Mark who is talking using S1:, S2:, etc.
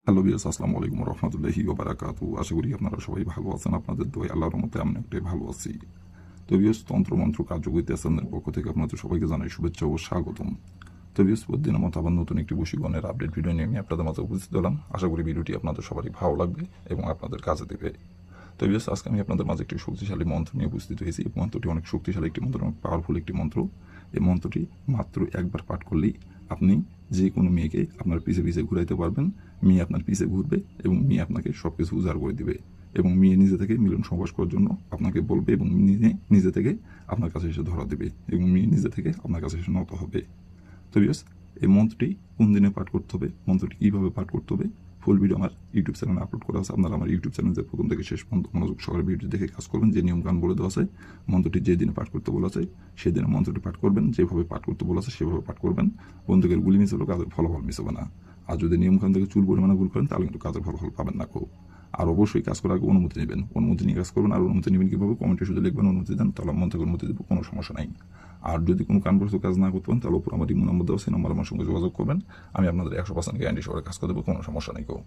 S1: Hello viewers, আসসালামু আলাইকুম রহমতুল্লাহি ওয়া বারাকাতু। আশা করি আপনারা সবাই ভালো আছেন। আপনাদের দোয়ায় আল্লাহর রহমতে আমি অনেকটাই ভালো আছি। তো ভিউয়ার্স, তন্ত্রমন্ত্র কার্যকরিতা চ্যানেলের পক্ষ থেকে আপনাদের সবাইকে জানাই শুভেচ্ছা ও স্বাগতম। তো ভিউয়ার্স, প্রতিদিনের মতো আবার নতুন একটি বশীকরণের আপডেট ভিডিও নিয়ে আমি আপনাদের মাঝে উপস্থিত হলাম। আশা করি ভিডিওটি আপনাদের সবারই ভালো লাগবে এবং আপনাদের কাজে দেবে। তো ভিউয়ার্স, আজকে আমি আপনাদের মাঝে একটি শক্তিশালী মন্ত্র নিয়ে উপস্থিত হয়েছি। এই মন্ত্রটি অনেক শক্তিশালী একটি মন্ত্র, অনেক পাওয়ারফুল একটি মন্ত্র। এই মন্ত্রটি মাত্র একবার পাঠ করলেই আপনি যে কোনো মেয়েকে আপনার পিছে পিছে ঘুরাইতে পারবেন। মেয়ে আপনার পিছে ঘুরবে এবং মেয়ে আপনাকে সব কিছু উজাড় করে দিবে এবং মেয়ে নিজে থেকে মিলন সহবাস করার জন্য আপনাকে বলবে এবং নিজে থেকে আপনার কাছে এসে ধরা দেবে এবং মেয়ে নিজে থেকে আপনার কাছে এসে নত হবে। তো ভিউয়ার্স, এই মন্ত্রটি কোন দিনে পাঠ করতে হবে, মন্ত্রটি কীভাবে পাঠ করতে হবে, ফুল ভিডিও আমার ইউটিউব চ্যানেলে আপলোড করা আছে। আপনারা আমার ইউটিউব চ্যানেলে প্রথম থেকে শেষ পর্যন্ত মনোযোগ সহকারে ভিডিও দেখে কাজ করবেন। যে নিয়মকানুন বলে দেওয়া আছে, মন্ত্রটি যে দিনে পাঠ করতে বলা আছে সেই দিনে মন্ত্রটি পাঠ করবেন। যেভাবে পাঠ করতে বলা আছে সেভাবে পাঠ করবেন। বন্দুকের গুলি মিস হলো, কাজের ফলাফল মিস হবে না। আর যদি নিয়মকানুন থেকে চুল পরিমাণে ভুল করেন তাহলে কিন্তু কাজের ফলাফল পাবেন না খুব। আর অবশ্যই কাজ করার আগে অনুমতি নেবেন। অনুমতি নিয়ে কাজ করবেন। আর অনুমতি নেবেন কীভাবে, কমেন্টে শুধু লিখবেন অনুমতি দেন, তাহলে মন থেকে অনুমতি দেবো, কোনো সমস্যা নাই। আর যদি কোনো কারণবশত কাজ না করতে পারেন তাহলে উপর আমার ইমো নম্বর দেওয়া, সেই নম্বর আমার সঙ্গে যোগাযোগ করবেন। আমি আপনাদের 100% গ্যারান্টি সহকারে কাজ করে দেবো, কোনো সমস্যা নেই কেউ।